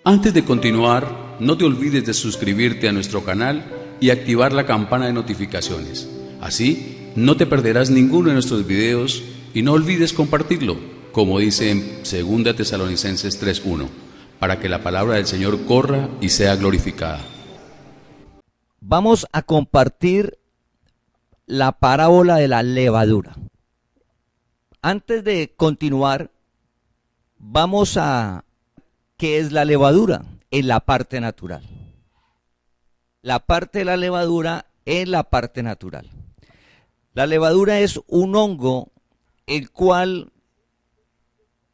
Antes de continuar, no te olvides de suscribirte a nuestro canal y activar la campana de notificaciones. Así, no te perderás ninguno de nuestros videos y no olvides compartirlo, como dice en 2 Tesalonicenses 3:1, para que la palabra del Señor corra y sea glorificada. Vamos a compartir la parábola de la levadura. Antes de continuar, vamos a ¿qué es la levadura? En la parte natural. La parte de la levadura en la parte natural. La levadura es un hongo el cual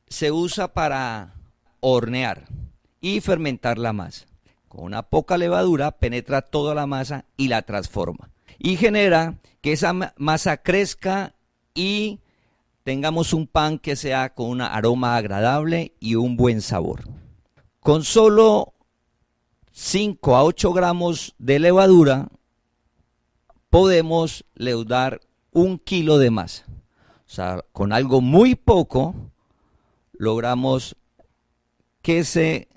se usa para hornear y fermentar la masa. Con una poca levadura penetra toda la masa y la transforma. Y genera que esa masa crezca y tengamos un pan que sea con un aroma agradable y un buen sabor. Con solo 5 a 8 gramos de levadura podemos leudar 1 kilo de masa. O sea, con algo muy poco logramos que se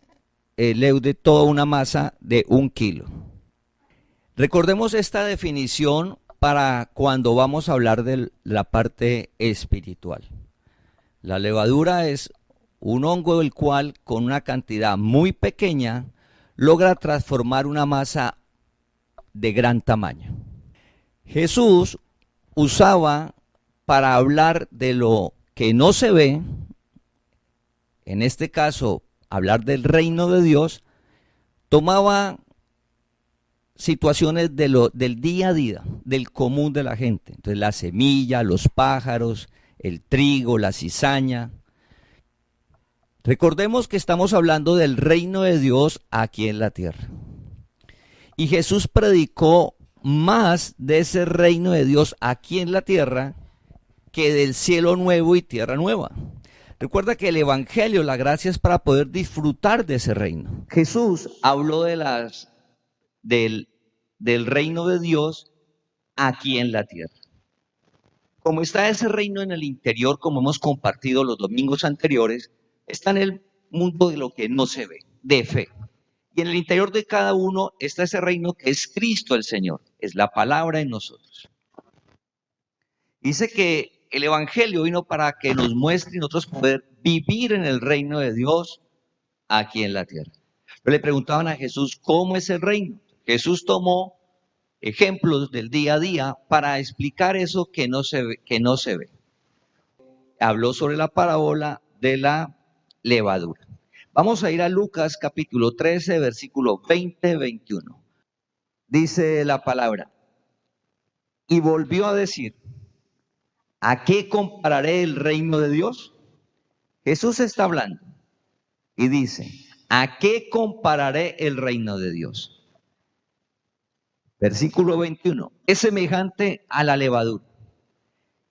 leude toda una masa de 1 kilo. Recordemos esta definición para cuando vamos a hablar de la parte espiritual. La levadura es un hongo el cual con una cantidad muy pequeña logra transformar una masa de gran tamaño. Jesús usaba para hablar de lo que no se ve, en este caso hablar del reino de Dios, tomaba situaciones del día a día, del común de la gente. Entonces la semilla, los pájaros, el trigo, la cizaña. Recordemos que estamos hablando del reino de Dios aquí en la tierra. Y Jesús predicó más de ese reino de Dios aquí en la tierra que del cielo nuevo y tierra nueva. Recuerda que el evangelio, la gracia es para poder disfrutar de ese reino. Jesús habló del reino de Dios aquí en la tierra. Como está ese reino en el interior, como hemos compartido los domingos anteriores, está en el mundo de lo que no se ve, de fe. Y en el interior de cada uno está ese reino que es Cristo el Señor, es la palabra en nosotros. Dice que el evangelio vino para que nos muestre y nosotros poder vivir en el reino de Dios aquí en la tierra. Pero le preguntaban a Jesús, ¿cómo es el reino? Jesús tomó ejemplos del día a día para explicar eso que no se ve. Habló sobre la parábola de la levadura. Vamos a ir a Lucas capítulo 13, versículo 20-21. Dice la palabra, y volvió a decir, ¿a qué compararé el reino de Dios? Jesús está hablando y dice, ¿a qué compararé el reino de Dios? Versículo 21, es semejante a la levadura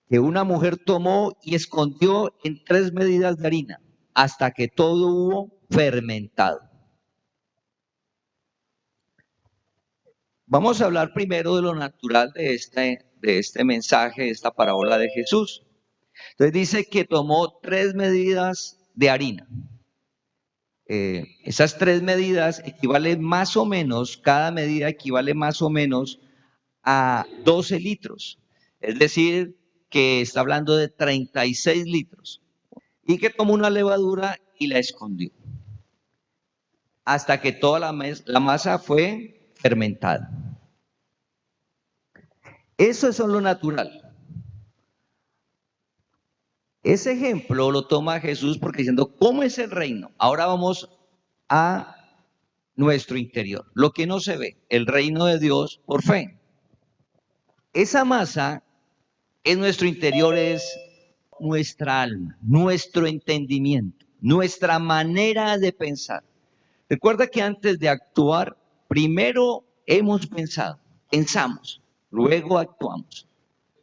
que una mujer tomó y escondió en 3 medidas de harina hasta que todo hubo fermentado. Vamos a hablar primero de lo natural de este mensaje, de esta parábola de Jesús. Entonces dice que tomó 3 medidas de harina. Esas 3 medidas equivalen más o menos, cada medida equivale más o menos a 12 litros. Es decir, que está hablando de 36 litros. Y que tomó una levadura y la escondió. Hasta que toda la masa fue fermentada. Eso es lo natural. Ese ejemplo lo toma Jesús porque diciendo, ¿cómo es el reino? Ahora vamos a nuestro interior, lo que no se ve, el reino de Dios por fe. Esa masa en nuestro interior es nuestra alma, nuestro entendimiento, nuestra manera de pensar. Recuerda que antes de actuar, primero hemos pensamos, luego actuamos.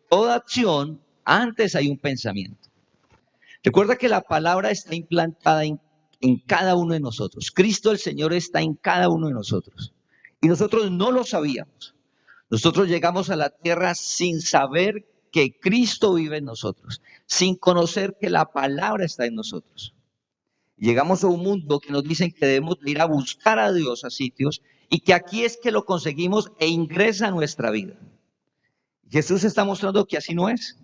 Toda acción, antes hay un pensamiento. Recuerda que la palabra está implantada en cada uno de nosotros. Cristo el Señor está en cada uno de nosotros. Y nosotros no lo sabíamos. Nosotros llegamos a la tierra sin saber que Cristo vive en nosotros, sin conocer que la palabra está en nosotros. Llegamos a un mundo que nos dicen que debemos ir a buscar a Dios a sitios y que aquí es que lo conseguimos e ingresa a nuestra vida. Jesús está mostrando que así no es.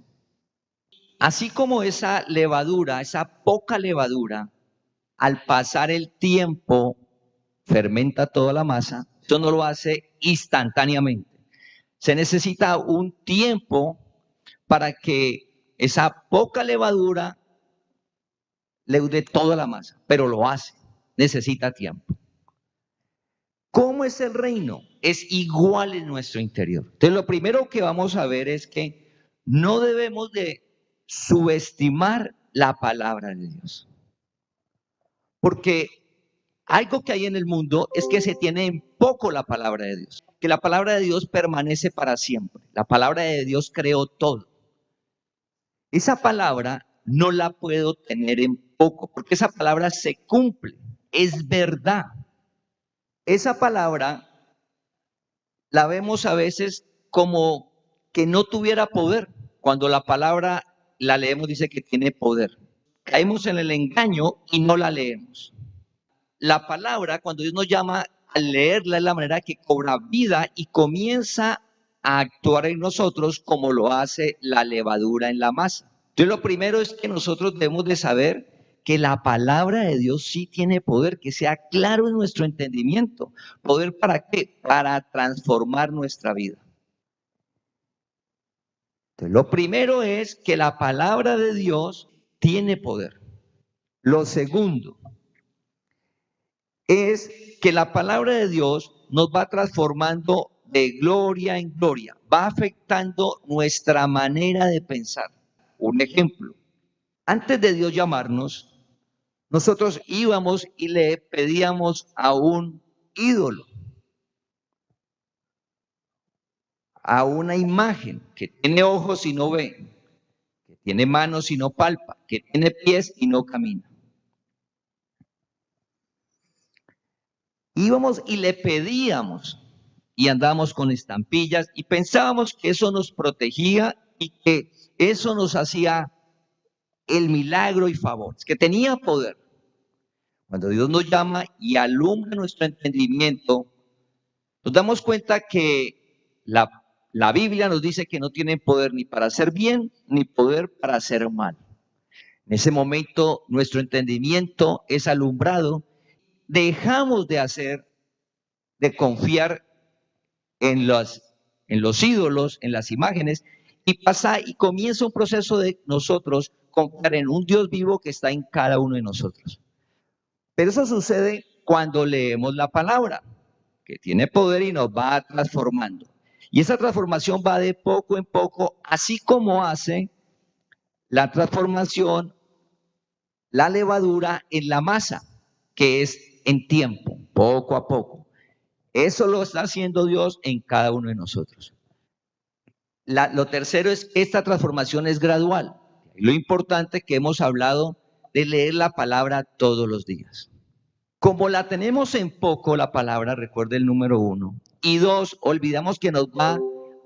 Así como esa levadura, esa poca levadura, al pasar el tiempo fermenta toda la masa, eso no lo hace instantáneamente. Se necesita un tiempo para que esa poca levadura leude toda la masa, pero lo hace, necesita tiempo. ¿Cómo es el reino? Es igual en nuestro interior. Entonces, lo primero que vamos a ver es que no debemos de subestimar la palabra de Dios. Porque algo que hay en el mundo es que se tiene en poco la palabra de Dios. Que la palabra de Dios permanece para siempre. La palabra de Dios creó todo. Esa palabra no la puedo tener en poco, porque esa palabra se cumple, es verdad. Esa palabra la vemos a veces como que no tuviera poder. Cuando la palabra la leemos dice que tiene poder. Caemos en el engaño y no la leemos. La palabra, cuando Dios nos llama a leerla, es la manera que cobra vida y comienza a actuar en nosotros como lo hace la levadura en la masa. Entonces, lo primero es que nosotros debemos de saber que la palabra de Dios sí tiene poder, que sea claro en nuestro entendimiento. ¿Poder para qué? Para transformar nuestra vida. Entonces, lo primero es que la palabra de Dios tiene poder. Lo segundo es que la palabra de Dios nos va transformando de gloria en gloria, va afectando nuestra manera de pensar. Un ejemplo, antes de Dios llamarnos, nosotros íbamos y le pedíamos a un ídolo, a una imagen que tiene ojos y no ve, que tiene manos y no palpa, que tiene pies y no camina. Íbamos y le pedíamos y andábamos con estampillas y pensábamos que eso nos protegía y que eso nos hacía el milagro y favor, que tenía poder. Cuando Dios nos llama y alumbra nuestro entendimiento, nos damos cuenta que la Biblia nos dice que no tienen poder ni para hacer bien, ni poder para hacer mal. En ese momento nuestro entendimiento es alumbrado, dejamos de confiar en los ídolos, en las imágenes, y comienza un proceso de nosotros confiar en un Dios vivo que está en cada uno de nosotros. Pero eso sucede cuando leemos la palabra, que tiene poder y nos va transformando. Y esa transformación va de poco en poco, así como hace la transformación, la levadura en la masa, que es en tiempo, poco a poco. Eso lo está haciendo Dios en cada uno de nosotros. Lo tercero es que esta transformación es gradual. Lo importante que hemos hablado de leer la palabra todos los días. Como la tenemos en poco la palabra, recuerde el número 1. Y 2, olvidamos que nos va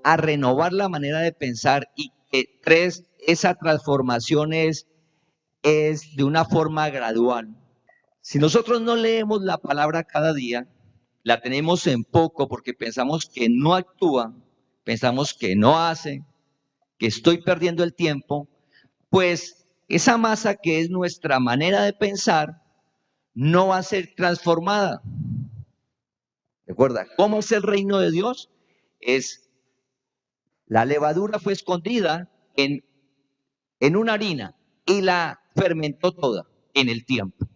a renovar la manera de pensar. Y 3, esa transformación es de una forma gradual. Si nosotros no leemos la palabra cada día, la tenemos en poco porque pensamos que no actúa, pensamos que no hace, que estoy perdiendo el tiempo, pues esa masa que es nuestra manera de pensar no va a ser transformada. Recuerda, ¿cómo es el reino de Dios? La levadura fue escondida en una harina y la fermentó toda en el tiempo.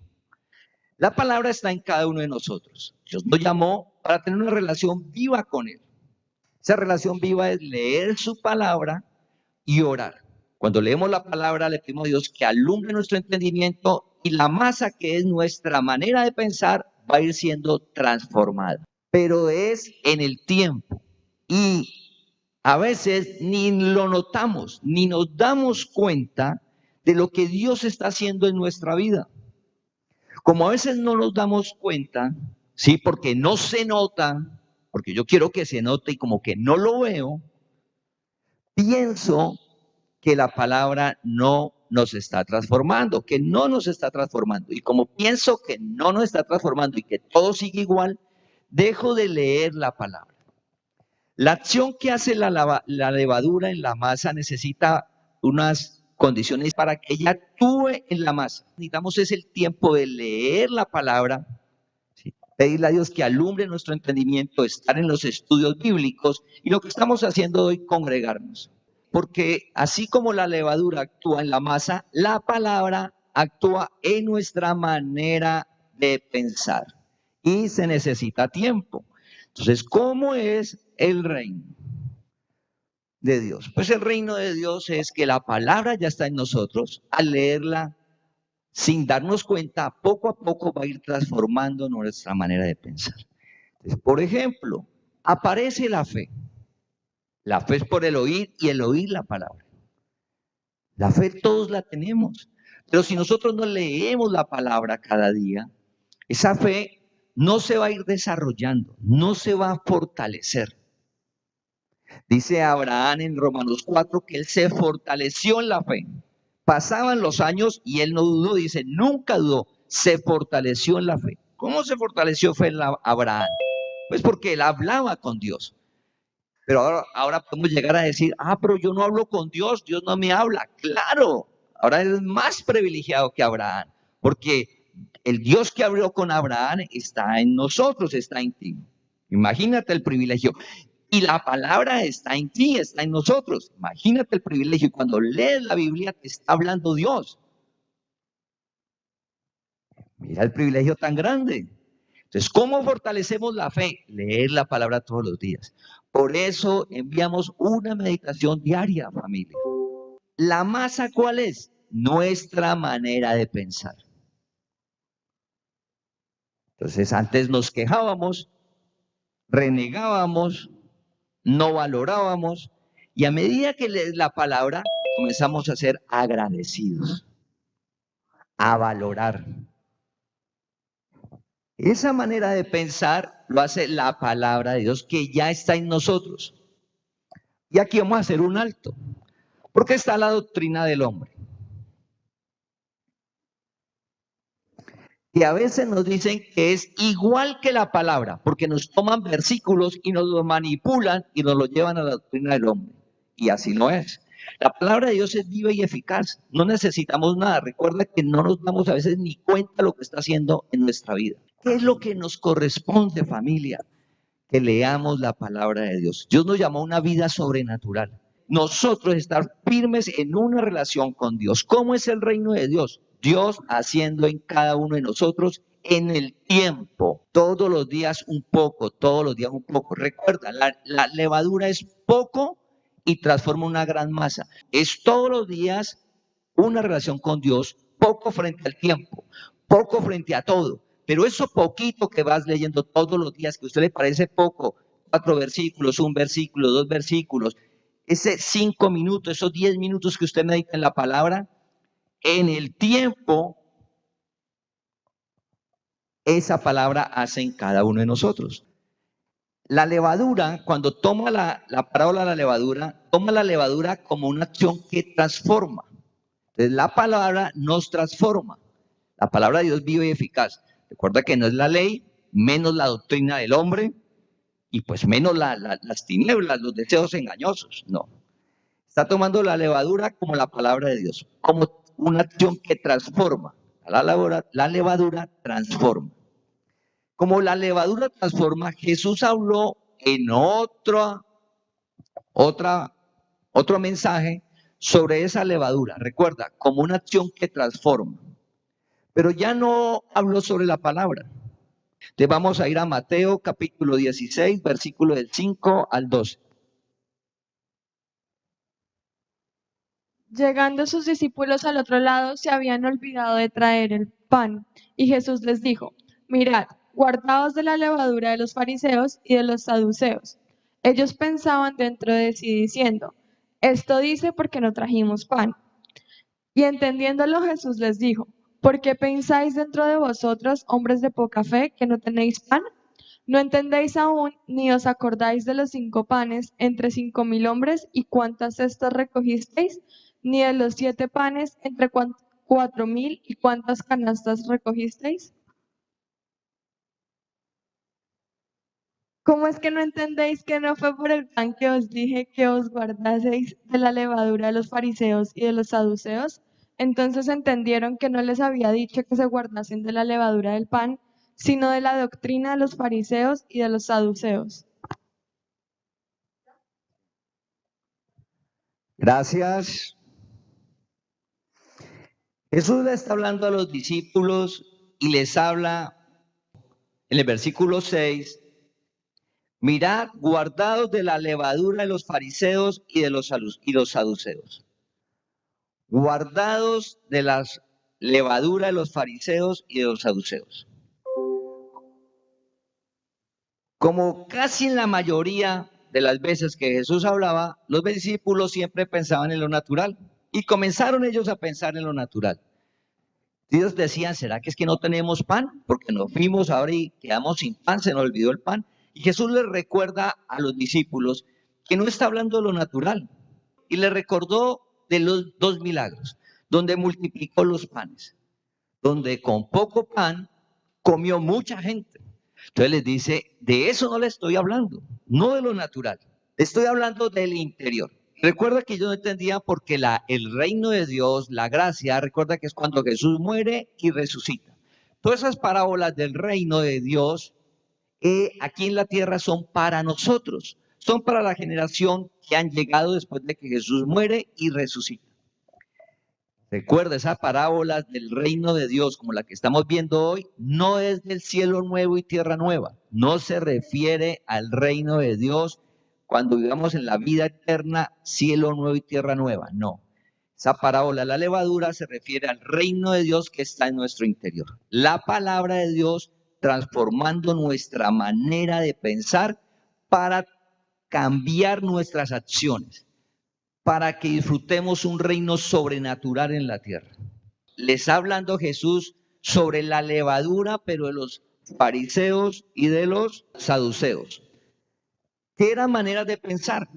La palabra está en cada uno de nosotros. Dios nos llamó para tener una relación viva con Él. Esa relación viva es leer su palabra y orar. Cuando leemos la palabra, le pedimos a Dios que alumbre nuestro entendimiento y la masa que es nuestra manera de pensar va a ir siendo transformada. Pero es en el tiempo y a veces ni lo notamos, ni nos damos cuenta de lo que Dios está haciendo en nuestra vida. Como a veces no nos damos cuenta, sí, porque no se nota, porque yo quiero que se note y como que no lo veo, pienso que la palabra no nos está transformando, que no nos está transformando. Y como pienso que no nos está transformando y que todo sigue igual, dejo de leer la palabra. La acción que hace la levadura en la masa necesita unas condiciones para que ella actúe en la masa. Necesitamos es el tiempo de leer la palabra, ¿sí? Pedirle a Dios que alumbre nuestro entendimiento, estar en los estudios bíblicos y lo que estamos haciendo hoy, congregarnos. Porque así como la levadura actúa en la masa, la palabra actúa en nuestra manera de pensar y se necesita tiempo. Entonces, ¿cómo es el reino de Dios? Pues el reino de Dios es que la palabra ya está en nosotros. Al leerla, sin darnos cuenta, poco a poco va a ir transformando nuestra manera de pensar. Entonces, por ejemplo, aparece la fe. La fe es por el oír y el oír la palabra. La fe todos la tenemos. Pero si nosotros no leemos la palabra cada día, esa fe no se va a ir desarrollando, no se va a fortalecer. Dice Abraham en Romanos 4 que él se fortaleció en la fe. Pasaban los años y él no dudó, dice, nunca dudó, se fortaleció en la fe. ¿Cómo se fortaleció fe en Abraham? Pues porque él hablaba con Dios. Pero ahora podemos llegar a decir, pero yo no hablo con Dios, Dios no me habla. Claro, ahora es más privilegiado que Abraham, porque el Dios que habló con Abraham está en nosotros, está en ti. Imagínate el privilegio. Y la palabra está en ti, está en nosotros. Imagínate el privilegio. Y cuando lees la Biblia te está hablando Dios. Mira el privilegio tan grande. Entonces, ¿cómo fortalecemos la fe? Leer la palabra todos los días. Por eso enviamos una meditación diaria, familia. ¿La masa cuál es? Nuestra manera de pensar. Entonces, antes nos quejábamos, renegábamos, no valorábamos, y a medida que lees la palabra, comenzamos a ser agradecidos, a valorar. Esa manera de pensar lo hace la palabra de Dios que ya está en nosotros. Y aquí vamos a hacer un alto, porque está la doctrina del hombre. Y a veces nos dicen que es igual que la palabra, porque nos toman versículos y nos los manipulan y nos los llevan a la doctrina del hombre. Y así no es. La palabra de Dios es viva y eficaz. No necesitamos nada. Recuerda que no nos damos a veces ni cuenta de lo que está haciendo en nuestra vida. ¿Qué es lo que nos corresponde, familia? Que leamos la palabra de Dios. Dios nos llamó a una vida sobrenatural. Nosotros estar firmes en una relación con Dios. ¿Cómo es el reino de Dios? Dios haciendo en cada uno de nosotros en el tiempo. Todos los días un poco, todos los días un poco. Recuerda, la levadura es poco y transforma una gran masa. Es todos los días una relación con Dios, poco frente al tiempo, poco frente a todo. Pero eso poquito que vas leyendo todos los días, que a usted le parece poco, 4 versículos, 1 versículo, 2 versículos, ese 5 minutos, esos 10 minutos que usted medita en la palabra, en el tiempo, esa palabra hace en cada uno de nosotros. La levadura, cuando toma la parábola de la levadura, toma la levadura como una acción que transforma. Entonces la palabra nos transforma. La palabra de Dios vive y eficaz. Recuerda que no es la ley, menos la doctrina del hombre, y pues menos las tinieblas, los deseos engañosos. No. Está tomando la levadura como la palabra de Dios, como una acción que transforma. La levadura transforma. Como la levadura transforma, Jesús habló en otro mensaje sobre esa levadura. Recuerda, como una acción que transforma. Pero ya no habló sobre la palabra. Entonces vamos a ir a Mateo capítulo 16, versículo del 5 al 12. Llegando sus discípulos al otro lado, se habían olvidado de traer el pan, y Jesús les dijo: mirad, guardaos de la levadura de los fariseos y de los saduceos. Ellos pensaban dentro de sí diciendo: esto dice porque no trajimos pan. Y entendiéndolo, Jesús les dijo: ¿por qué pensáis dentro de vosotros, hombres de poca fe, que no tenéis pan? ¿No entendéis aún, ni os acordáis de los 5 panes entre 5.000 hombres, y cuántas cestas recogisteis? ni de los 7 panes entre 4.000, y cuántas canastas recogisteis? ¿Cómo es que no entendéis que no fue por el pan que os dije que os guardaseis de la levadura de los fariseos y de los saduceos? Entonces entendieron que no les había dicho que se guardasen de la levadura del pan, sino de la doctrina de los fariseos y de los saduceos. Gracias. Jesús le está hablando a los discípulos y les habla en el versículo 6. Mirad, guardados de la levadura de los fariseos y de los saduceos. Guardados de la levadura de los fariseos y de los saduceos. Como casi en la mayoría de las veces que Jesús hablaba, los discípulos siempre pensaban en lo natural. Y comenzaron ellos a pensar en lo natural. Ellos decían, ¿será que es que no tenemos pan? Porque nos fuimos ahora y quedamos sin pan, se nos olvidó el pan. Y Jesús les recuerda a los discípulos que no está hablando de lo natural. Y les recordó de los 2 milagros, donde multiplicó los panes, donde con poco pan comió mucha gente. Entonces les dice, de eso no le estoy hablando, no de lo natural. Estoy hablando del interior. Recuerda que yo no entendía porque el reino de Dios, la gracia, recuerda que es cuando Jesús muere y resucita. Todas esas parábolas del reino de Dios aquí en la tierra son para nosotros, son para la generación que han llegado después de que Jesús muere y resucita. Recuerda, esa parábola del reino de Dios, como la que estamos viendo hoy, no es del cielo nuevo y tierra nueva, no se refiere al reino de Dios cuando vivamos en la vida eterna, cielo nuevo y tierra nueva, no. Esa parábola de la levadura se refiere al reino de Dios que está en nuestro interior. La palabra de Dios transformando nuestra manera de pensar para cambiar nuestras acciones, para que disfrutemos un reino sobrenatural en la tierra. Les está hablando Jesús sobre la levadura, pero de los fariseos y de los saduceos. ¿Qué eran maneras de pensar?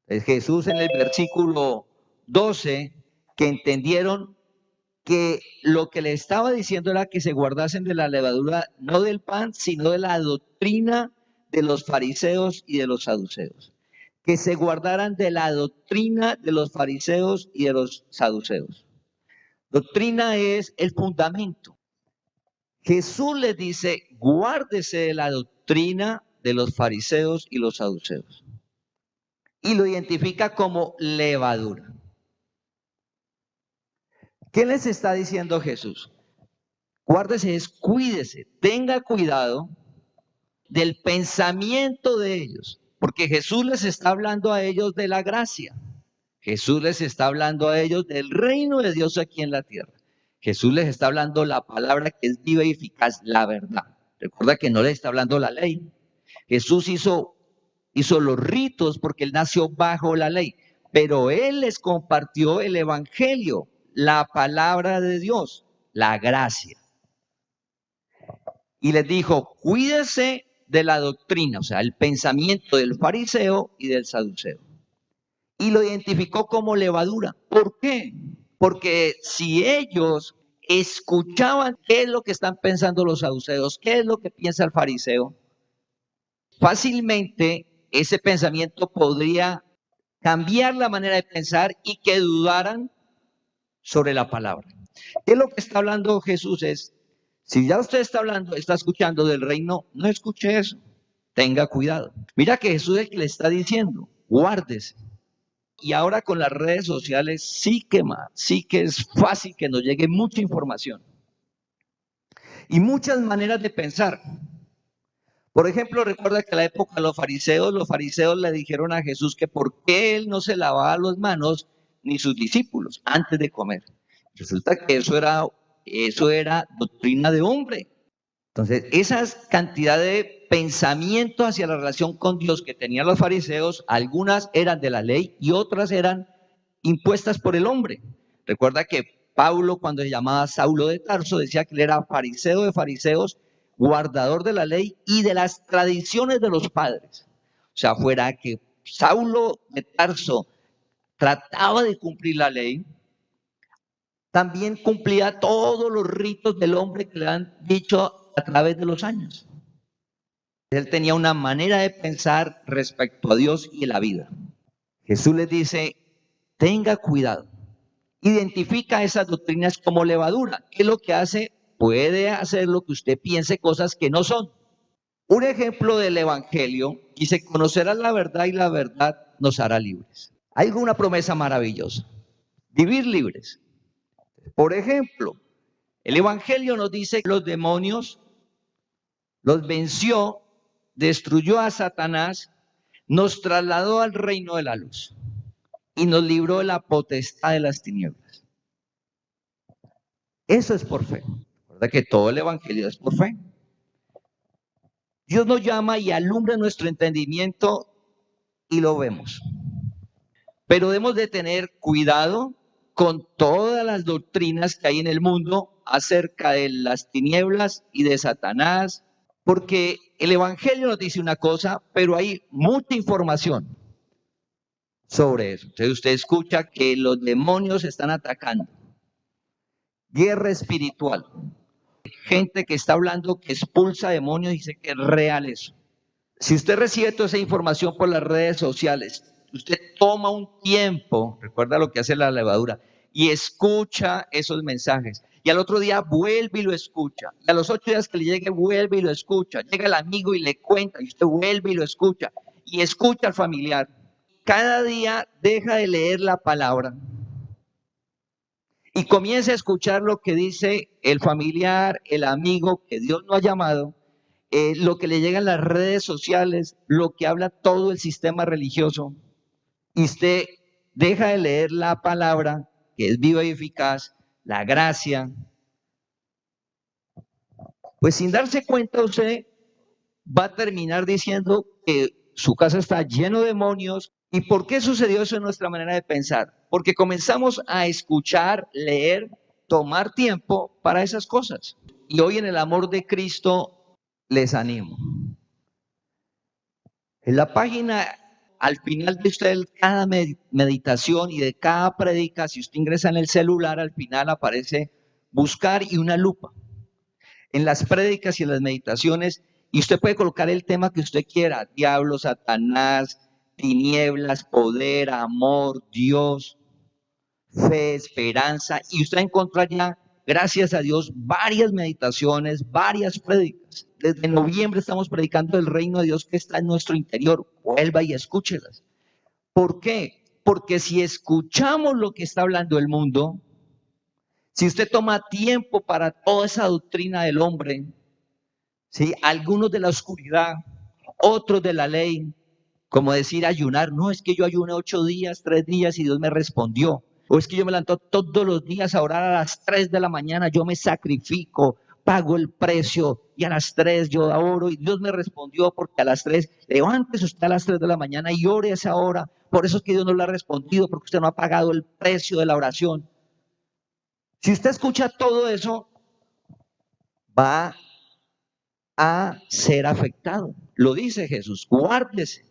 Jesús en el versículo 12, que entendieron que lo que le estaba diciendo era que se guardasen de la levadura, no del pan, sino de la doctrina de los fariseos y de los saduceos. Que se guardaran de la doctrina de los fariseos y de los saduceos. Doctrina es el fundamento. Jesús les dice, guárdese de la doctrina de los fariseos y los saduceos. Y lo identifica como levadura. ¿Qué les está diciendo Jesús? Guárdese, cuídese, tenga cuidado del pensamiento de ellos, porque Jesús les está hablando a ellos de la gracia. Jesús les está hablando a ellos del reino de Dios aquí en la tierra. Jesús les está hablando la palabra que es viva y eficaz, la verdad. Recuerda que no les está hablando la ley. Jesús hizo los ritos porque él nació bajo la ley, pero él les compartió el evangelio, la palabra de Dios, la gracia. Y les dijo, cuídese de la doctrina, o sea, el pensamiento del fariseo y del saduceo. Y lo identificó como levadura. ¿Por qué? Porque si ellos escuchaban qué es lo que están pensando los saduceos, qué es lo que piensa el fariseo, fácilmente ese pensamiento podría cambiar la manera de pensar y que dudaran sobre la palabra. ¿Qué es lo que está hablando Jesús? Si ya usted está escuchando del reino, no escuche eso. Tenga cuidado. Mira que Jesús es el que le está diciendo, guárdese. Y ahora con las redes sociales sí que es fácil que nos llegue mucha información. Y muchas maneras de pensar. Por ejemplo, recuerda que en la época de los fariseos le dijeron a Jesús que por qué él no se lavaba las manos ni sus discípulos antes de comer. Resulta que eso era doctrina de hombre. Entonces, esa cantidad de pensamiento hacia la relación con Dios que tenían los fariseos, algunas eran de la ley y otras eran impuestas por el hombre. Recuerda que Pablo, cuando se llamaba Saulo de Tarso, decía que él era fariseo de fariseos, guardador de la ley y de las tradiciones de los padres. O sea, fuera que Saulo de Tarso trataba de cumplir la ley, también cumplía todos los ritos del hombre que le han dicho a través de los años. Él tenía una manera de pensar respecto a Dios y la vida. Jesús les dice, tenga cuidado. Identifica esas doctrinas como levadura. ¿Qué es lo que hace? Puede hacer lo que usted piense cosas que no son. Un ejemplo del evangelio dice, conocerás la verdad y la verdad nos hará libres. Hay una promesa maravillosa, vivir libres. Por ejemplo, el evangelio nos dice que los demonios los venció, destruyó a Satanás, nos trasladó al reino de la luz y nos libró de la potestad de las tinieblas. Eso es por fe. Recuerda que todo el evangelio es por fe. Dios nos llama y alumbra nuestro entendimiento y lo vemos. Pero debemos de tener cuidado con todas las doctrinas que hay en el mundo acerca de las tinieblas y de Satanás, porque el evangelio nos dice una cosa, pero hay mucha información sobre eso. Entonces usted escucha que los demonios están atacando. Guerra espiritual. Gente que está hablando que expulsa demonios y dice que es real eso. Si usted recibe toda esa información por las redes sociales, usted toma un tiempo, recuerda lo que hace la levadura, y escucha esos mensajes. Y al otro día vuelve y lo escucha. Y a los 8 días que le llegue, vuelve y lo escucha. Llega el amigo y le cuenta, y usted vuelve y lo escucha. Y escucha al familiar. Cada día deja de leer la palabra y comienza a escuchar lo que dice el familiar, el amigo que Dios no ha llamado, lo que le llega en las redes sociales, lo que habla todo el sistema religioso. Y usted deja de leer la palabra, que es viva y eficaz, la gracia. Pues sin darse cuenta usted va a terminar diciendo que su casa está lleno de demonios. ¿Y por qué sucedió eso en nuestra manera de pensar? Porque comenzamos a escuchar, leer, tomar tiempo para esas cosas. Y hoy en el amor de Cristo les animo. En la página, al final de usted, cada meditación y de cada prédica, si usted ingresa en el celular, al final aparece buscar y una lupa. En las prédicas y en las meditaciones, y usted puede colocar el tema que usted quiera, diablo, Satanás, tinieblas, poder, amor, Dios, fe, esperanza, y usted va a encontrar ya, gracias a Dios, varias meditaciones, varias prédicas. Desde noviembre estamos predicando el reino de Dios que está en nuestro interior. Vuelva y escúchelas. ¿Por qué? Porque si escuchamos lo que está hablando el mundo, si usted toma tiempo para toda esa doctrina del hombre, ¿sí? Algunos de la oscuridad, otros de la ley, como decir ayunar, no, es que yo ayuné 8 días, 3 días y Dios me respondió. O es que yo me levanto todos los días a orar a las 3 de la mañana, yo me sacrifico, pago el precio y a las 3 yo oro y Dios me respondió porque a las 3, levántese usted a las 3 de la mañana y ore a esa hora. Por eso es que Dios no le ha respondido, porque usted no ha pagado el precio de la oración. Si usted escucha todo eso, va a ser afectado. Lo dice Jesús, guárdese.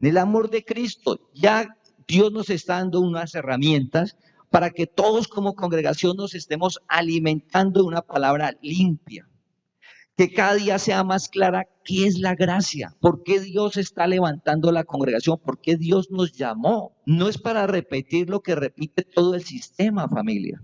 En el amor de Cristo, ya Dios nos está dando unas herramientas para que todos como congregación nos estemos alimentando de una palabra limpia. Que cada día sea más clara qué es la gracia, por qué Dios está levantando la congregación, por qué Dios nos llamó. No es para repetir lo que repite todo el sistema, familia.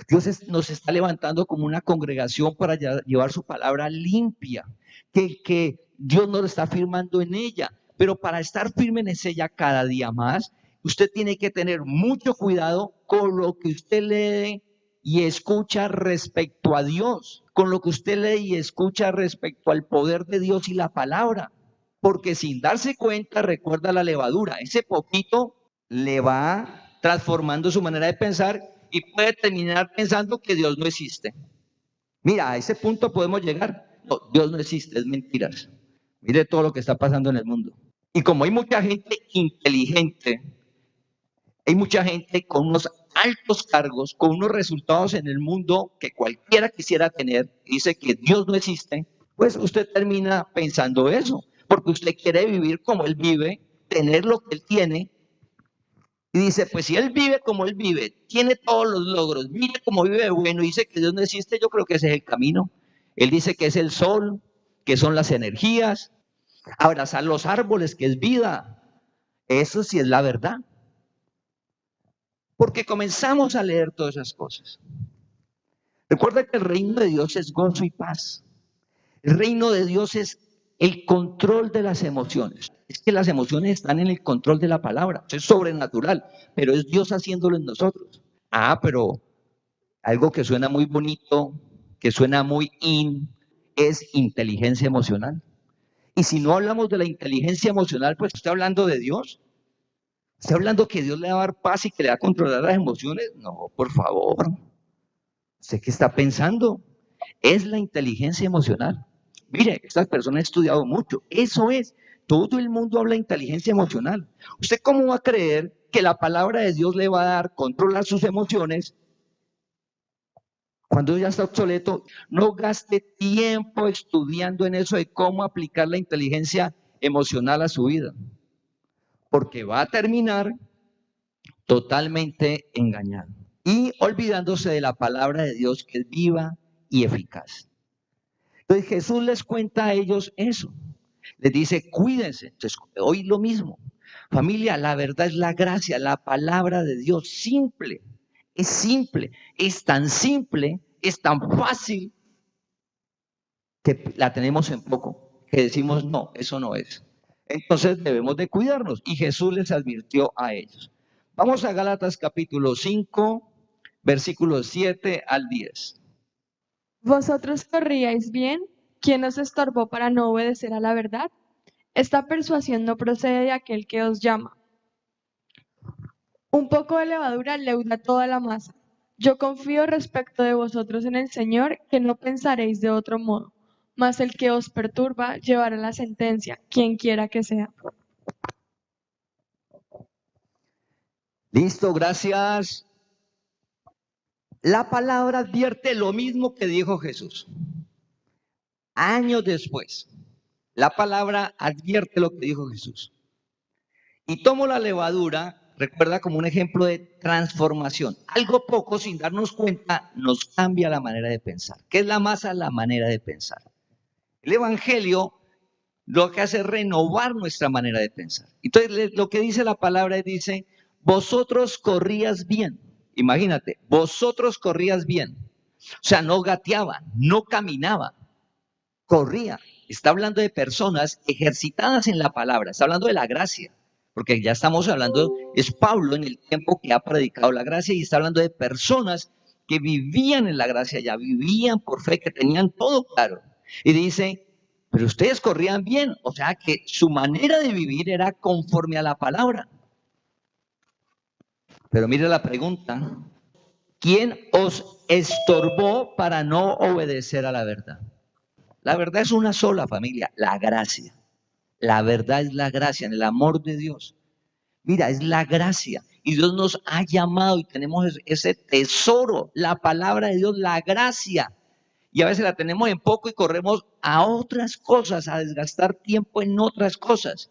Dios nos está levantando como una congregación para llevar su palabra limpia, que Dios nos lo está firmando en ella. Pero para estar firme en ella cada día más, usted tiene que tener mucho cuidado con lo que usted lee y escucha respecto a Dios, con lo que usted lee y escucha respecto al poder de Dios y la palabra. Porque sin darse cuenta, recuerda la levadura, ese poquito le va transformando su manera de pensar y puede terminar pensando que Dios no existe. Mira, a ese punto podemos llegar. No, Dios no existe, es mentiras. Mire todo lo que está pasando en el mundo. Y como hay mucha gente inteligente, hay mucha gente con unos altos cargos, con unos resultados en el mundo que cualquiera quisiera tener, dice que Dios no existe, pues usted termina pensando eso, porque usted quiere vivir como Él vive, tener lo que Él tiene, Y dice, pues si él vive como él vive, tiene todos los logros, mire cómo vive de bueno, dice que Dios no existe, yo creo que ese es el camino. Él dice que es el sol, que son las energías, abrazar los árboles, que es vida. Eso sí es la verdad. Porque comenzamos a leer todas esas cosas. Recuerda que el reino de Dios es gozo y paz. El reino de Dios es el control de las emociones. Es que las emociones están en el control de la palabra. Eso es sobrenatural, pero es Dios haciéndolo en nosotros. Ah, pero algo que suena muy bonito, que suena muy es inteligencia emocional. Y si no hablamos de la inteligencia emocional, pues ¿está hablando de Dios? ¿Está hablando que Dios le va a dar paz y que le va a controlar las emociones? No, por favor. ¿Usted qué está pensando? Es la inteligencia emocional. Mire, estas personas han estudiado mucho. Eso es. Todo el mundo habla de inteligencia emocional. ¿Usted cómo va a creer que la palabra de Dios le va a dar controlar sus emociones cuando ya está obsoleto? No gaste tiempo estudiando en eso de cómo aplicar la inteligencia emocional a su vida, porque va a terminar totalmente engañado y olvidándose de la palabra de Dios que es viva y eficaz. Entonces Jesús les cuenta a ellos eso. Les dice, cuídense. Entonces, hoy lo mismo. Familia, la verdad es la gracia, la palabra de Dios, simple. Es tan simple, es tan fácil que la tenemos en poco, que decimos, no, eso no es. Entonces debemos de cuidarnos y Jesús les advirtió a ellos. Vamos a Gálatas capítulo 5, versículos 7 al 10. ¿Vosotros corríais bien? ¿Quién os estorbó para no obedecer a la verdad? Esta persuasión no procede de aquel que os llama. Un poco de levadura leuda toda la masa. Yo confío respecto de vosotros en el Señor, que no pensaréis de otro modo, mas el que os perturba llevará la sentencia, quien quiera que sea. Listo, gracias. La palabra advierte lo mismo que dijo Jesús. Años después, la palabra advierte lo que dijo Jesús. Y tomo la levadura, recuerda, como un ejemplo de transformación. Algo poco, sin darnos cuenta, nos cambia la manera de pensar. ¿Qué es la masa? La manera de pensar. El Evangelio lo que hace es renovar nuestra manera de pensar. Entonces, lo que dice la palabra dice, vosotros corrías bien. Imagínate, vosotros corrías bien. O sea, no gateaba, no caminaba, corría. Está hablando de personas ejercitadas en la palabra, está hablando de la gracia, porque ya estamos hablando, es Pablo en el tiempo que ha predicado la gracia y está hablando de personas que vivían en la gracia, ya vivían por fe, que tenían todo claro. Y dice, pero ustedes corrían bien, o sea que su manera de vivir era conforme a la palabra. Pero mire la pregunta, ¿quién os estorbó para no obedecer a la verdad? La verdad es una sola, familia, la gracia. La verdad es la gracia, en el amor de Dios. Mira, es la gracia. Y Dios nos ha llamado y tenemos ese tesoro, la palabra de Dios, la gracia. Y a veces la tenemos en poco y corremos a otras cosas, a desgastar tiempo en otras cosas.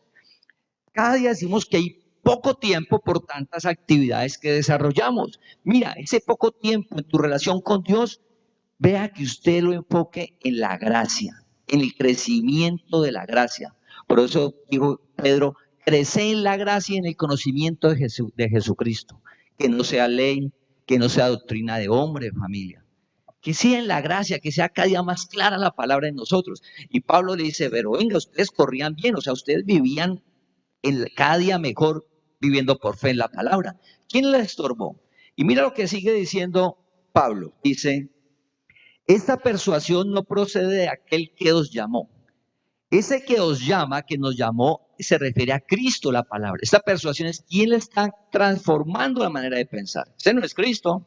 Cada día decimos que hay poco tiempo por tantas actividades que desarrollamos. Mira, ese poco tiempo en tu relación con Dios, vea que usted lo enfoque en la gracia, en el crecimiento de la gracia. Por eso dijo Pedro, crece en la gracia y en el conocimiento de Jesucristo. Que no sea ley, que no sea doctrina de hombre, familia. Que sea en la gracia, que sea cada día más clara la palabra en nosotros. Y Pablo le dice, pero venga, ustedes corrían bien, o sea, ustedes vivían cada día mejor viviendo por fe en la palabra. ¿Quién les estorbó? Y mira lo que sigue diciendo Pablo. Dice, esta persuasión no procede de aquel que os llamó. Ese que os llama, que nos llamó, se refiere a Cristo la palabra. Esta persuasión es quien le está transformando la manera de pensar. Ese no es Cristo.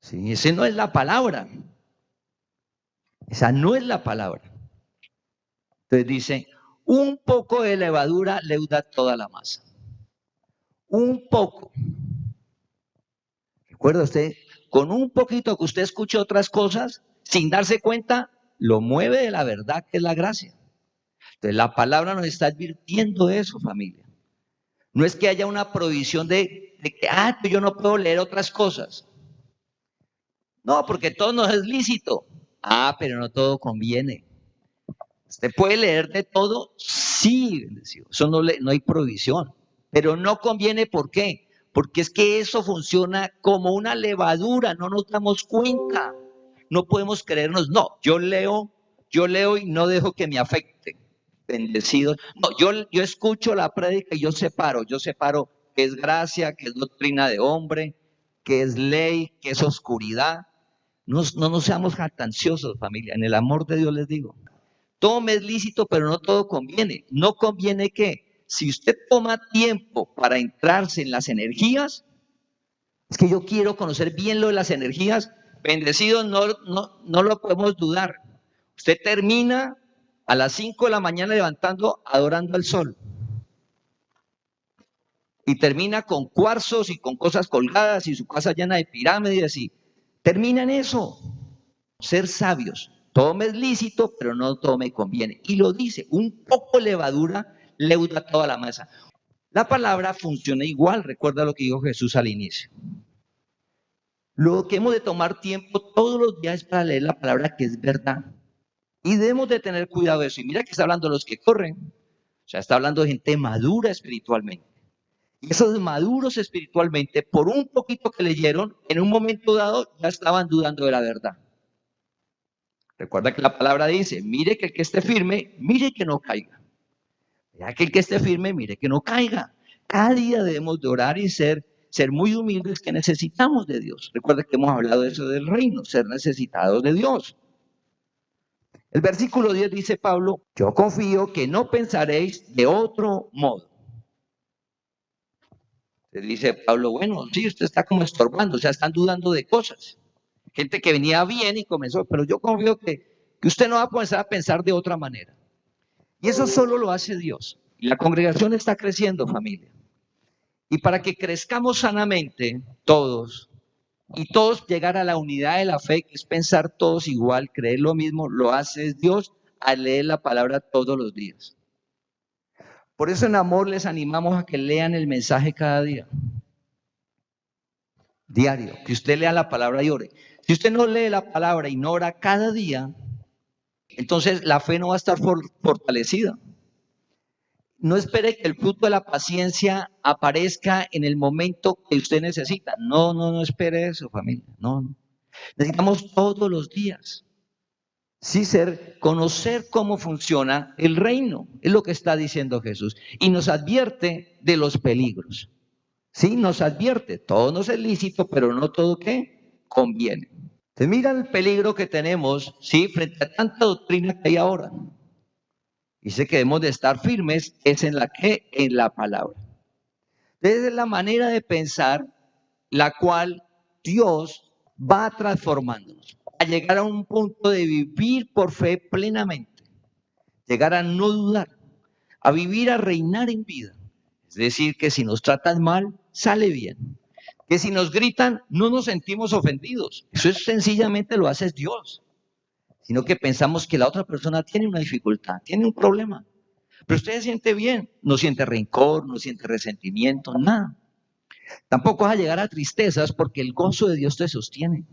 Sí, ese no es la palabra. Esa no es la palabra. Entonces dice, un poco de levadura leuda toda la masa. Un poco. ¿Recuerda usted? Con un poquito que usted escuche otras cosas, sin darse cuenta, lo mueve de la verdad que es la gracia. Entonces la palabra nos está advirtiendo eso, familia. No es que haya una prohibición de que, yo no puedo leer otras cosas. No, porque todo no es lícito. Pero no todo conviene. ¿Usted puede leer de todo? Sí, bendecido. Eso no hay prohibición. Pero no conviene, ¿por qué? Porque es que eso funciona como una levadura, no nos damos cuenta. No podemos creernos, no, yo leo y no dejo que me afecte. Bendecido. No, yo escucho la prédica y yo separo qué es gracia, qué es doctrina de hombre, qué es ley, qué es oscuridad. No nos seamos jactanciosos, familia. En el amor de Dios les digo. Todo me es lícito, pero no todo conviene. No conviene que, si usted toma tiempo para entrarse en las energías, es que yo quiero conocer bien lo de las energías, bendecido, no lo podemos dudar. Usted termina a las 5 de la mañana adorando al sol. Y termina con cuarzos y con cosas colgadas y su casa llena de pirámides y termina en eso. Ser sabios. Todo me es lícito, pero no todo me conviene. Y lo dice, un poco de levadura leuda toda la masa. La palabra funciona igual, recuerda lo que dijo Jesús al inicio. Lo que hemos de tomar tiempo todos los días para leer la palabra que es verdad. Y debemos de tener cuidado de eso. Y mira que está hablando de los que corren. O sea, está hablando de gente madura espiritualmente. Y esos maduros espiritualmente, por un poquito que leyeron, en un momento dado ya estaban dudando de la verdad. Recuerda que la palabra dice, mire que el que esté firme, mire que no caiga. Mira que el que esté firme, mire que no caiga. Cada día debemos de orar y ser muy humildes, que necesitamos de Dios. Recuerda que hemos hablado de eso del reino, ser necesitados de Dios. El versículo 10 dice Pablo, yo confío que no pensaréis de otro modo. Le dice Pablo, bueno, sí, usted está como estorbando, o sea, están dudando de cosas. Gente que venía bien y comenzó, pero yo confío que usted no va a comenzar a pensar de otra manera. Y eso solo lo hace Dios. Y la congregación está creciendo, familia. Y para que crezcamos sanamente, todos, y todos llegar a la unidad de la fe, que es pensar todos igual, creer lo mismo, lo hace Dios al leer la palabra todos los días. Por eso en amor les animamos a que lean el mensaje cada día. Diario, que usted lea la palabra y ore. Si usted no lee la palabra y no ora cada día, entonces la fe no va a estar fortalecida. No espere que el fruto de la paciencia aparezca en el momento que usted necesita. No espere eso, familia. No. Necesitamos todos los días. Sí, conocer cómo funciona el reino, es lo que está diciendo Jesús. Y nos advierte de los peligros. Sí, nos advierte. Todo nos es lícito, pero no todo ¿qué? Conviene. Entonces, mira el peligro que tenemos, sí, frente a tanta doctrina que hay ahora. Dice que debemos de estar firmes, es en la palabra. Entonces, es la manera de pensar la cual Dios va transformándonos, a llegar a un punto de vivir por fe plenamente, llegar a no dudar, a vivir, a reinar en vida. Es decir, que si nos tratan mal, sale bien. Que si nos gritan, no nos sentimos ofendidos. Eso es sencillamente lo hace Dios. Sino que pensamos que la otra persona tiene una dificultad, tiene un problema. Pero usted se siente bien, no siente rencor, no siente resentimiento, nada. Tampoco vas a llegar a tristezas porque el gozo de Dios te sostiene.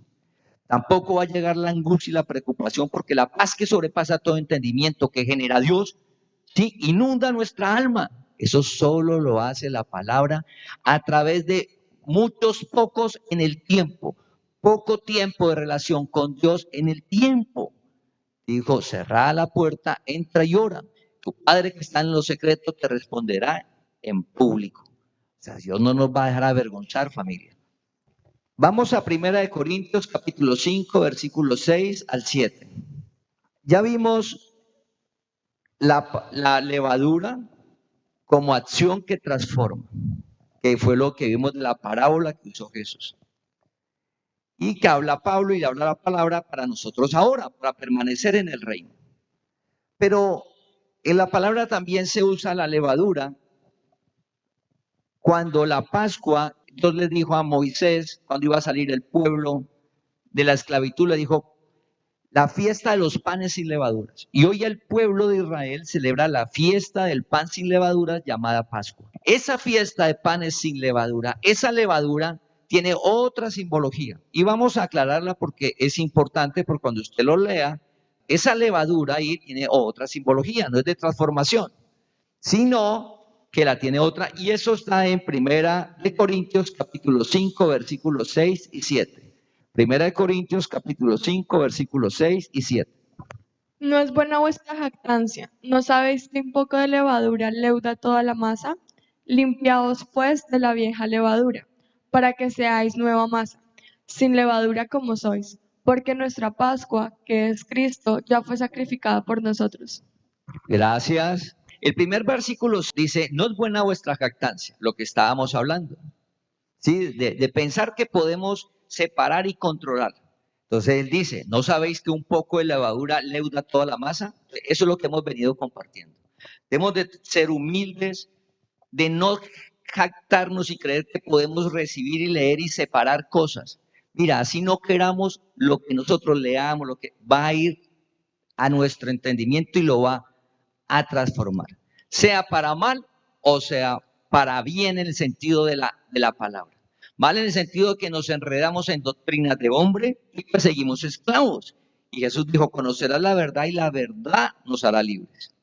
Tampoco va a llegar la angustia y la preocupación porque la paz que sobrepasa todo entendimiento que genera Dios, sí, inunda nuestra alma. Eso solo lo hace la palabra a través de muchos pocos en el tiempo. Poco tiempo de relación con Dios en el tiempo. Dijo, cerrá la puerta, entra y ora. Tu Padre que está en lo secreto te responderá en público. O sea, Dios no nos va a dejar avergonzar, familia. Vamos a 1 Corintios capítulo 5, versículos 6 al 7. Ya vimos la levadura como acción que transforma, que fue lo que vimos de la parábola que usó Jesús. Y que habla Pablo y habla la palabra para nosotros ahora, para permanecer en el reino. Pero en la palabra también se usa la levadura cuando la Pascua, Dios le dijo a Moisés, cuando iba a salir el pueblo de la esclavitud, le dijo, la fiesta de los panes sin levaduras. Y hoy el pueblo de Israel celebra la fiesta del pan sin levaduras llamada Pascua. esa fiesta de panes sin levadura, esa levadura tiene otra simbología. Y vamos a aclararla porque es importante, porque cuando usted lo lea, esa levadura ahí tiene otra simbología, no es de transformación, sino que la tiene otra, y eso está en Primera de Corintios capítulo 5, versículos 6 y 7. Primera de Corintios capítulo 5, versículos 6 y 7. No es buena vuestra jactancia. ¿No sabéis que un poco de levadura leuda toda la masa? Limpiaos pues de la vieja levadura, para que seáis nueva masa, sin levadura como sois, porque nuestra Pascua, que es Cristo, ya fue sacrificada por nosotros. Gracias. El primer versículo dice, no es buena vuestra jactancia, lo que estábamos hablando, ¿sí? De pensar que podemos separar y controlar. Entonces él dice, ¿no sabéis que un poco de levadura leuda toda la masa? Eso es lo que hemos venido compartiendo. Debemos de ser humildes, de no jactarnos y creer que podemos recibir y leer y separar cosas. Mira, así no queramos lo que nosotros leamos, lo que va a ir a nuestro entendimiento y lo va a transformar, sea para mal o sea para bien en el sentido de la palabra. Mal en el sentido de que nos enredamos en doctrinas de hombre y perseguimos esclavos. Y Jesús dijo, conocerás la verdad y la verdad nos hará libres.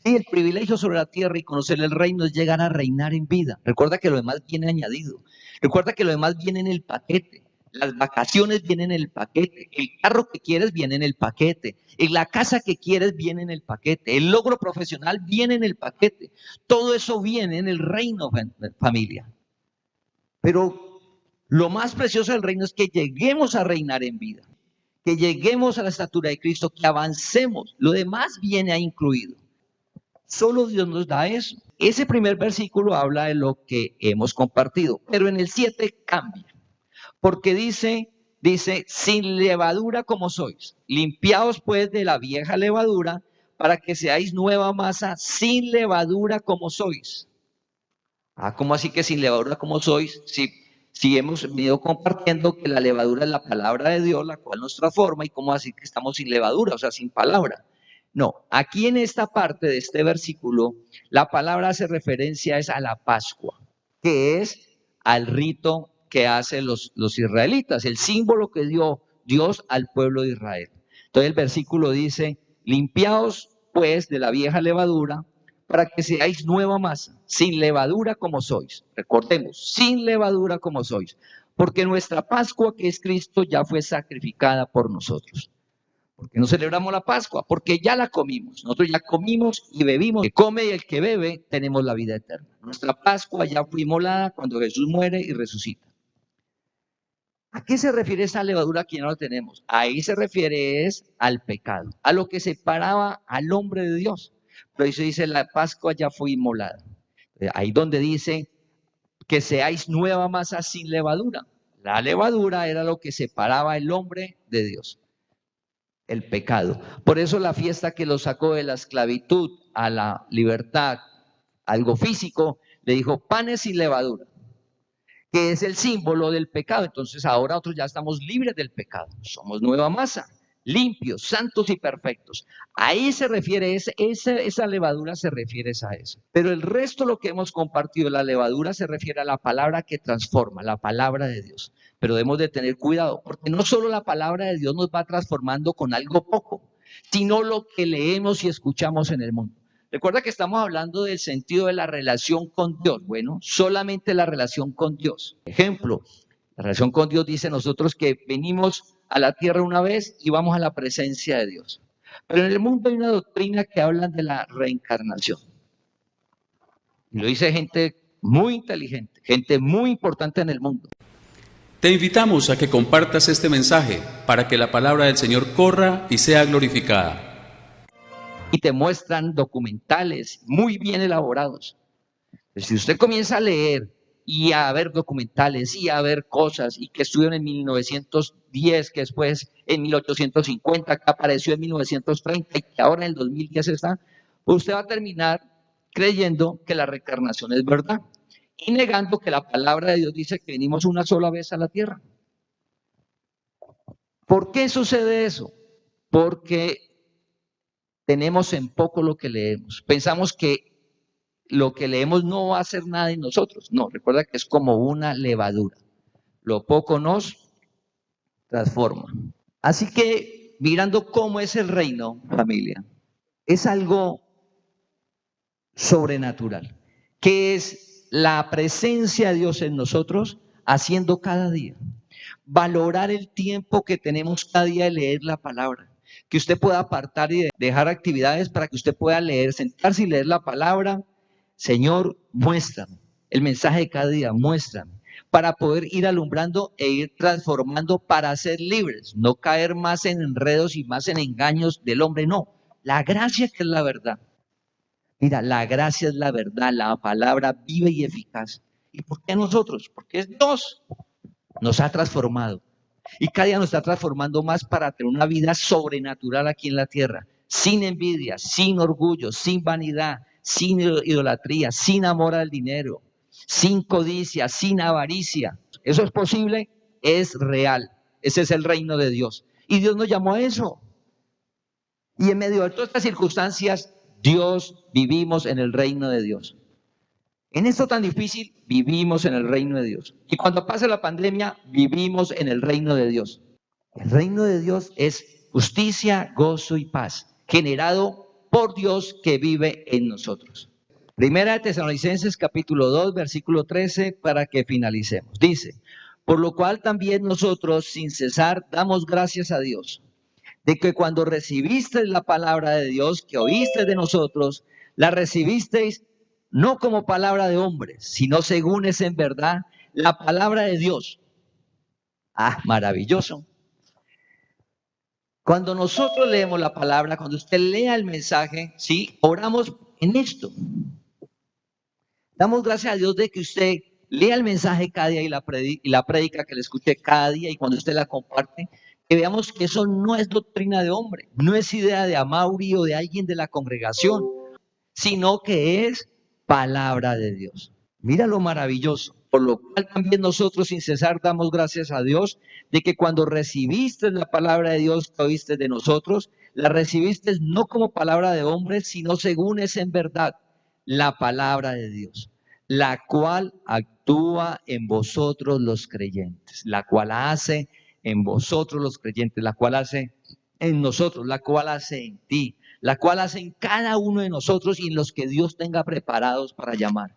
Sí, el privilegio sobre la tierra y conocer el reino es llegar a reinar en vida. Recuerda que lo demás viene añadido. Recuerda que lo demás viene en el paquete. Las vacaciones vienen en el paquete. El carro que quieres viene en el paquete. La casa que quieres viene en el paquete. El logro profesional viene en el paquete. Todo eso viene en el reino, familia. Pero lo más precioso del reino es que lleguemos a reinar en vida. Que lleguemos a la estatura de Cristo, que avancemos. Lo demás viene ahí incluido. Solo Dios nos da eso. Ese primer versículo habla de lo que hemos compartido, pero en el 7 cambia. Porque dice, sin levadura como sois, limpiaos pues de la vieja levadura para que seáis nueva masa, sin levadura como sois. ¿Cómo así que sin levadura como sois? Si hemos venido compartiendo que la levadura es la palabra de Dios, la cual nos transforma, y cómo así que estamos sin levadura, o sea, sin palabra. No, aquí en esta parte de este versículo, la palabra hace referencia a la Pascua, que es al rito que hacen los israelitas, el símbolo que dio Dios al pueblo de Israel. Entonces el versículo dice, limpiaos pues de la vieja levadura para que seáis nueva masa, sin levadura como sois. Recordemos, sin levadura como sois, porque nuestra Pascua, que es Cristo, ya fue sacrificada por nosotros. ¿Por qué no celebramos la Pascua? Porque ya la comimos. Nosotros ya comimos y bebimos. El que come y el que bebe, tenemos la vida eterna. Nuestra Pascua ya fue inmolada cuando Jesús muere y resucita. ¿A qué se refiere esa levadura que ya no la tenemos? Ahí se refiere al pecado, a lo que separaba al hombre de Dios. Pero ahí se dice, la Pascua ya fue inmolada. Ahí donde dice que seáis nueva masa sin levadura. La levadura era lo que separaba al hombre de Dios. El pecado. Por eso la fiesta que lo sacó de la esclavitud a la libertad, algo físico, le dijo panes sin levadura, que es el símbolo del pecado. Entonces ahora nosotros ya estamos libres del pecado, somos nueva masa, limpios, santos y perfectos. Ahí se refiere, esa levadura se refiere a eso. Pero el resto, lo que hemos compartido, la levadura se refiere a la palabra que transforma, la palabra de Dios. Pero debemos de tener cuidado, porque no solo la palabra de Dios nos va transformando con algo poco, sino lo que leemos y escuchamos en el mundo. Recuerda que estamos hablando del sentido de la relación con Dios. Bueno, solamente la relación con Dios. Ejemplo, la relación con Dios dice nosotros que venimos a la tierra una vez y vamos a la presencia de Dios. Pero en el mundo hay una doctrina que habla de la reencarnación. Y lo dice gente muy inteligente, gente muy importante en el mundo. Te invitamos a que compartas este mensaje para que la palabra del Señor corra y sea glorificada. Y te muestran documentales muy bien elaborados. Si usted comienza a leer y a ver documentales y a ver cosas, y que estudian en 1910, que después en 1850, que apareció en 1930 y que ahora en el 2010 está, usted va a terminar creyendo que la reencarnación es verdad y negando que la palabra de Dios dice que venimos una sola vez a la tierra. ¿Por qué sucede eso? Porque tenemos en poco lo que leemos. Pensamos que lo que leemos no va a hacer nada en nosotros. No, recuerda que es como una levadura. Lo poco nos transforma. Así que mirando cómo es el reino, familia, es algo sobrenatural, que es la presencia de Dios en nosotros haciendo cada día. Valorar el tiempo que tenemos cada día de leer la palabra. Que usted pueda apartar y dejar actividades para que usted pueda leer, sentarse y leer la palabra. Señor, muéstrame el mensaje de cada día, muéstrame, para poder ir alumbrando e ir transformando para ser libres, no caer más en enredos y más en engaños del hombre, no. La gracia que es la verdad. Mira, la gracia es la verdad, la palabra viva y eficaz. ¿Y por qué nosotros? Porque es Dios. Nos ha transformado. Y cada día nos está transformando más para tener una vida sobrenatural aquí en la tierra. Sin envidia, sin orgullo, sin vanidad, sin idolatría, sin amor al dinero, sin codicia, sin avaricia. ¿Eso es posible? Es real. Ese es el reino de Dios. Y Dios nos llamó a eso. Y en medio de todas estas circunstancias, vivimos en el reino de Dios. En esto tan difícil, vivimos en el reino de Dios. Y cuando pase la pandemia, vivimos en el reino de Dios. El reino de Dios es justicia, gozo y paz, generado por Dios que vive en nosotros. Primera de Tesalonicenses capítulo 2, versículo 13, para que finalicemos. Dice, por lo cual también nosotros sin cesar damos gracias a Dios, de que cuando recibisteis la palabra de Dios que oísteis de nosotros, la recibisteis no como palabra de hombres, sino según es en verdad la palabra de Dios. Ah, maravilloso. Cuando nosotros leemos la palabra, cuando usted lea el mensaje, ¿sí? Oramos en esto. Damos gracias a Dios de que usted lea el mensaje cada día y la prédica que le escuche cada día, y cuando usted la comparte, que veamos que eso no es doctrina de hombre, no es idea de Amaury o de alguien de la congregación, sino que es palabra de Dios. Mira lo maravilloso. Por lo cual también nosotros sin cesar damos gracias a Dios de que cuando recibiste la palabra de Dios que oíste de nosotros, la recibiste no como palabra de hombres, sino según es en verdad la palabra de Dios, la cual actúa en vosotros los creyentes, la cual hace en vosotros los creyentes, la cual hace en nosotros, la cual hace en ti, la cual hace en cada uno de nosotros y en los que Dios tenga preparados para llamar.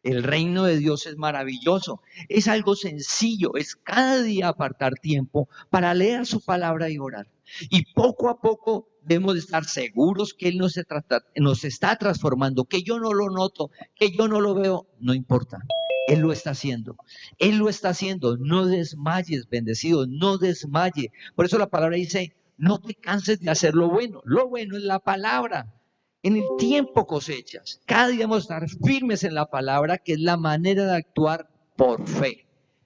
El reino de Dios es maravilloso, es algo sencillo, es cada día apartar tiempo para leer su palabra y orar. Y poco a poco debemos estar seguros que Él nos está transformando, que yo no lo noto, que yo no lo veo, no importa. Él lo está haciendo, Él lo está haciendo. No desmayes, bendecido, no desmaye. Por eso la palabra dice, no te canses de hacer lo bueno es la palabra. En el tiempo cosechas. Cada día debemos estar firmes en la palabra, que es la manera de actuar por fe.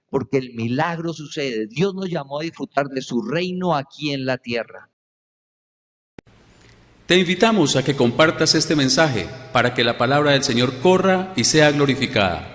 Porque el milagro sucede. Dios nos llamó a disfrutar de su reino aquí en la tierra. Te invitamos a que compartas este mensaje para que la palabra del Señor corra y sea glorificada.